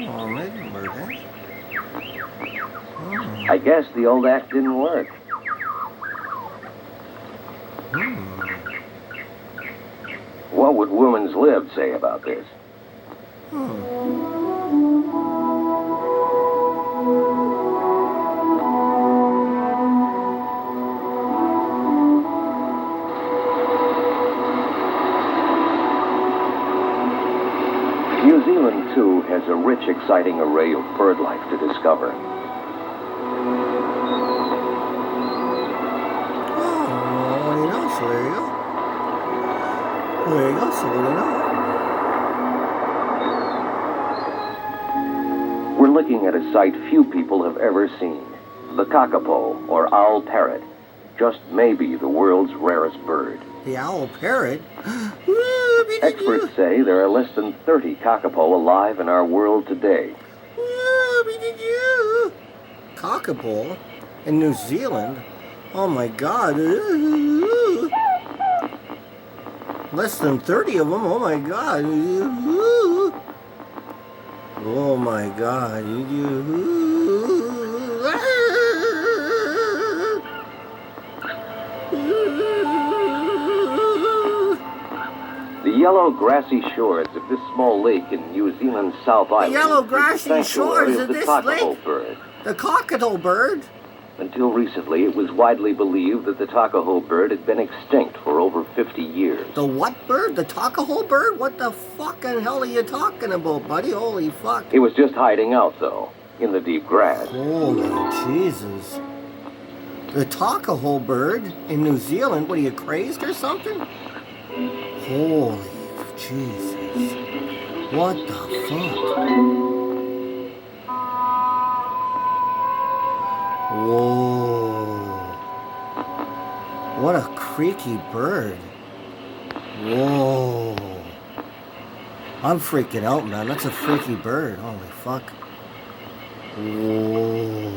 Oh, maiden bird, eh? Oh. I guess the old act didn't work. What would Woman's Lib say about this? New Zealand, too, has a rich, exciting array of bird life to discover. So there you go. There you go, so what do you know? We're looking at a sight few people have ever seen. The kakapo, or owl parrot. Just maybe the world's rarest bird. The owl parrot? Experts say there are less than 30 kakapo alive in our world today. Kakapo? In New Zealand? Oh my God. Less than 30 of them? Oh my God. Oh my God. The yellow grassy shores of this small lake in New Zealand's South Island. The yellow grassy shores of of this lake? Bird. The cockatiel bird? Until recently, it was widely believed that the takaho bird had been extinct for over 50 years. The what bird? The takaho bird? What the fucking hell are you talking about, buddy? Holy fuck. It was just hiding out, though, in the deep grass. Holy Jesus. The takaho bird in New Zealand? What, are you crazed or something? Holy Jesus. What the fuck? Whoa. What a creaky bird. Whoa. I'm freaking out, man. That's a freaky bird. Holy fuck. Whoa.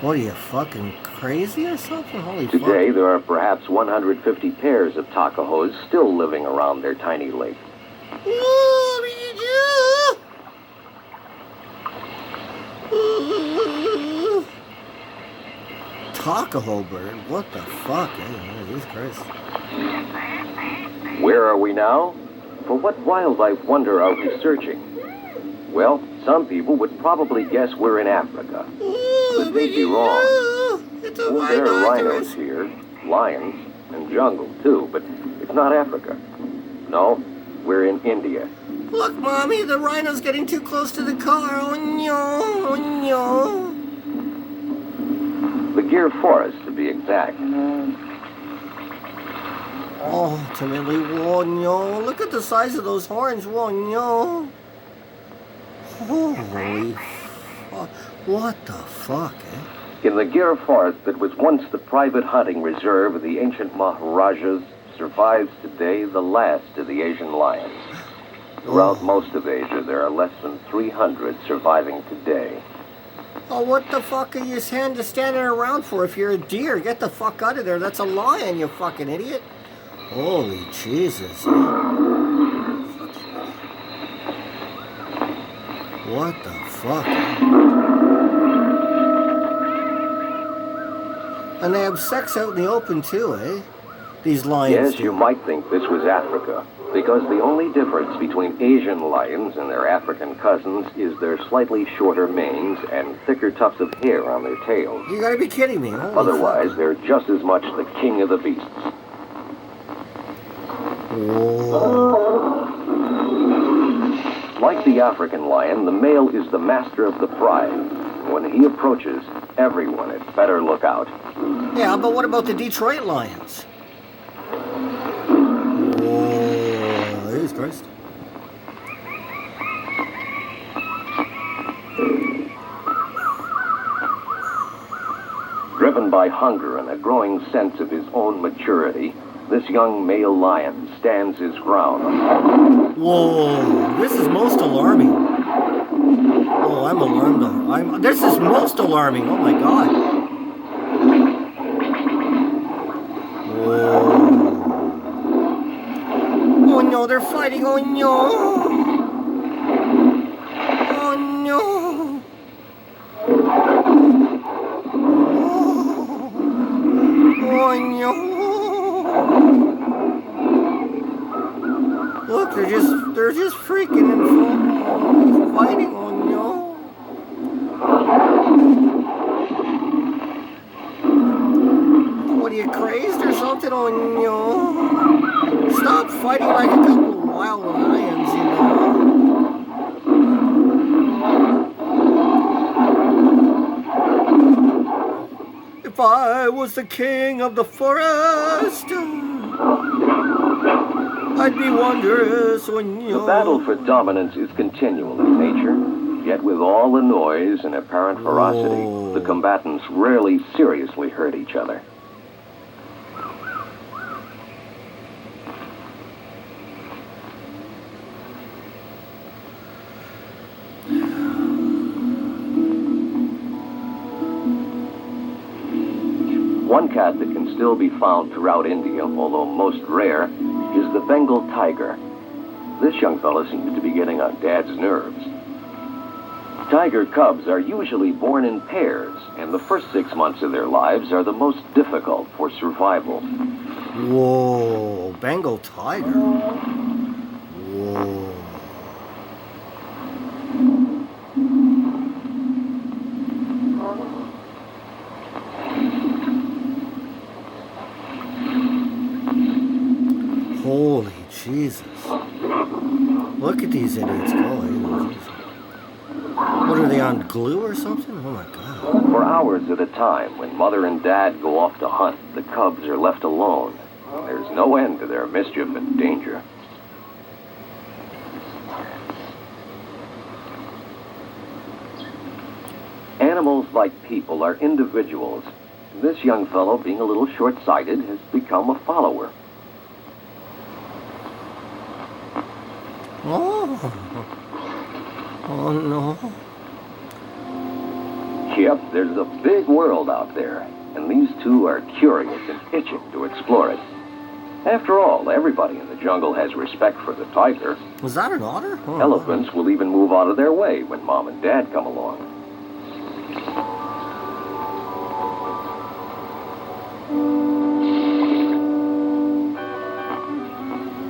What are you, fucking crazy or something? Holy fuck. Today, there are perhaps 150 pairs of takahos still living around their tiny lake. Takaho bird? What the fuck? Jesus Christ. Where are we now? For what wildlife wonder are we searching? Well, some people would probably guess we're in Africa. But they'd be wrong. There are rhinos here, lions, and jungle too, but it's not Africa. No, we're in India. Look, Mommy, the rhino's getting too close to the car. Oh no, oh no. The Gir Forest, to be exact. Ultimately, oh no. Look at the size of those horns. Oh no. Holy fuck. What the fuck, eh? In the Gir Forest that was once the private hunting reserve of the ancient Maharajas survives today the last of the Asian lions. Throughout most of Asia, there are less than 300 surviving today. Oh, what the fuck are you standing around for? If you're a deer, get the fuck out of there. That's a lion, you fucking idiot. Holy Jesus. What the fuck? And they have sex out in the open too, eh? These lions. Yes, do. you might think this was Africa, because the only difference between Asian lions and their African cousins is their slightly shorter manes and thicker tufts of hair on their tails. You gotta be kidding me. Holy Otherwise, fuck. they're just as much the king of the beasts. Whoa. Like the African lion, the male is the master of the pride. When he approaches, everyone had better look out. Yeah, but what about the Detroit Lions? Whoa, Jesus Christ. Driven by hunger and a growing sense of his own maturity, this young male lion stands his ground. Whoa, this is most alarming. Oh, I'm alarmed. This is most alarming. Oh my God. Whoa. Oh no, they're fighting. Oh no. they're just freaking in full fighting on you. What are you crazed or something on you? Stop fighting like a couple of wild lions, you know. If I was the king of the forest, I'd be wondrous when you... The battle for dominance is continual in nature, yet with all the noise and apparent ferocity, the combatants rarely seriously hurt each other. One cat that can still be found throughout India, although most rare, is the Bengal Tiger. This young fella seems to be getting on Dad's nerves. Tiger cubs are usually born in pairs, and the first 6 months of their lives are the most difficult for survival. Whoa, Bengal Tiger. Whoa. Holy Jesus. Look at these idiots go. What are they, on glue or something? Oh my God. For hours at a time, when Mother and Dad go off to hunt, the cubs are left alone. There's no end to their mischief and danger. Animals, like people, are individuals. This young fellow, being a little short-sighted, has become a follower. Oh no. Yep, there's a big world out there, and these two are curious and itching to explore it. After all, everybody in the jungle has respect for the tiger. Was that an otter? Oh, Elephants will even move out of their way when Mom and Dad come along.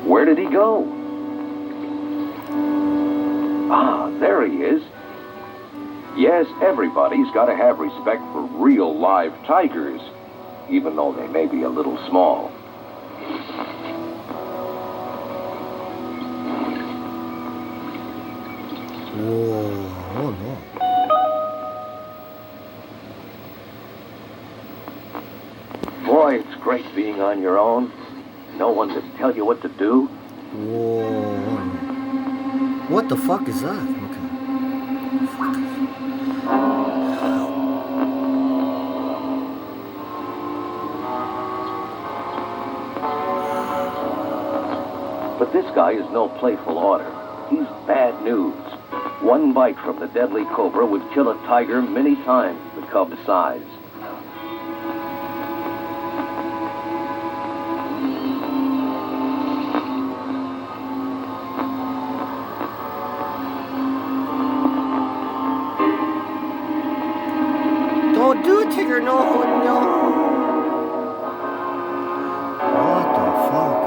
Where did he go? Ah, there he is. Yes, everybody's got to have respect for real live tigers, even though they may be a little small. Whoa, oh no. Boy, it's great being on your own. No one to tell you what to do. Whoa. What the fuck is that? Okay. But this guy is no playful otter. He's bad news. One bite from the deadly cobra would kill a tiger many times the cub's size. Don't do it, Tigger. No, no. What the fuck?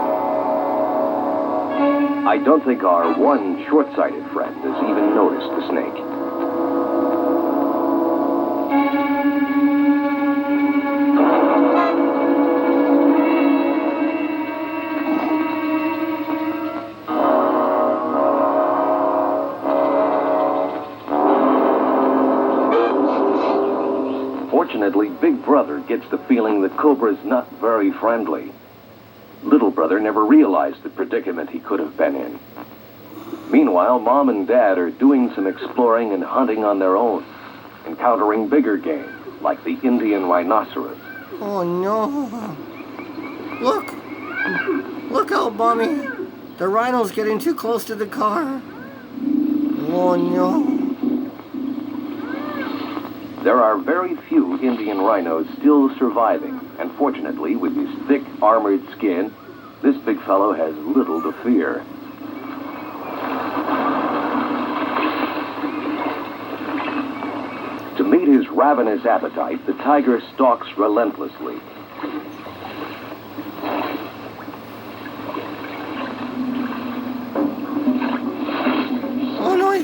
I don't think our one short-sighted friend has even noticed the snake. Fortunately, Big Brother gets the feeling the cobra's not very friendly. Little Brother never realized the predicament he could have been in. Meanwhile, Mom and Dad are doing some exploring and hunting on their own, encountering bigger game, like the Indian rhinoceros. Oh no. Look. Look how bummy. The rhino's getting too close to the car. Oh no. There are very few Indian rhinos still surviving, and fortunately, with his thick, armored skin, this big fellow has little to fear. To meet his ravenous appetite, the tiger stalks relentlessly.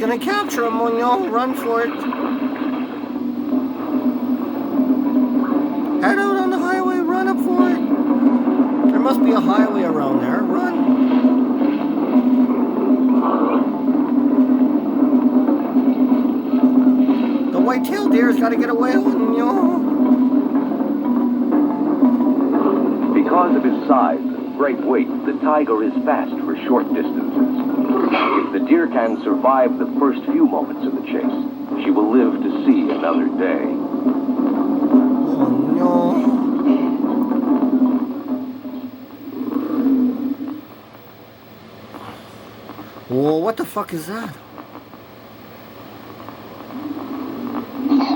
gonna capture him, oh no, run for it. Head out on the highway, run up for it. There must be a highway around there, run. The white-tailed deer's gotta get away, oh no. Because of his size and great weight, the tiger is fast for short distances. If the deer can survive the first few moments of the chase, she will live to see another day. Oh no. Whoa, what the fuck is that?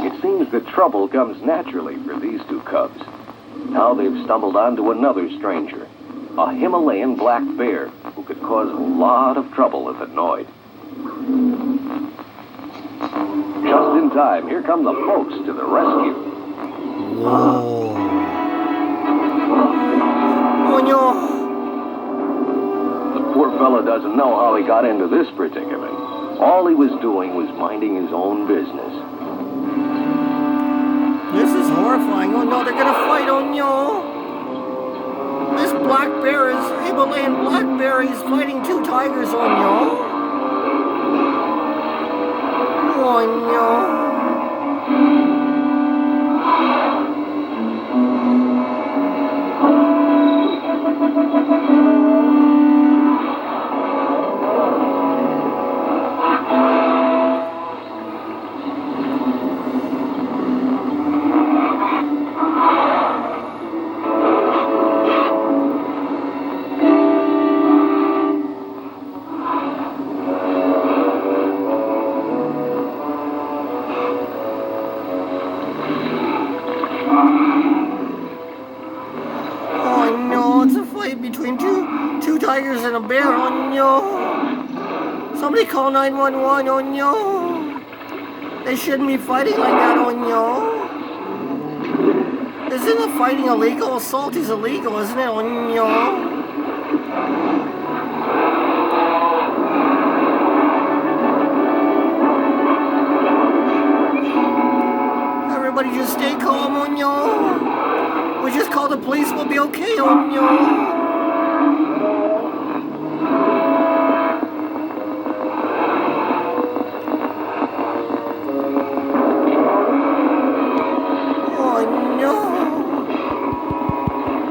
It seems that trouble comes naturally for these two cubs. Now they've stumbled onto another stranger, a Himalayan black bear who could cause a lot of trouble if annoyed. Just in time, here come the folks to the rescue. Whoa. Oh no. The poor fella doesn't know how he got into this predicament. All he was doing was minding his own business. This is horrifying. Oh no, they're gonna fight. Oh no. This black bear is Himalayan black bear. He's fighting two tigers. Oh no. Oh no. Between two tigers and a bear, oh no. Somebody call 911, oh no. They shouldn't be fighting like that, oh no. Isn't fighting illegal? Assault is illegal, isn't it, oh no. Everybody just stay calm, oh no. We just call the police, we'll be okay, oh no.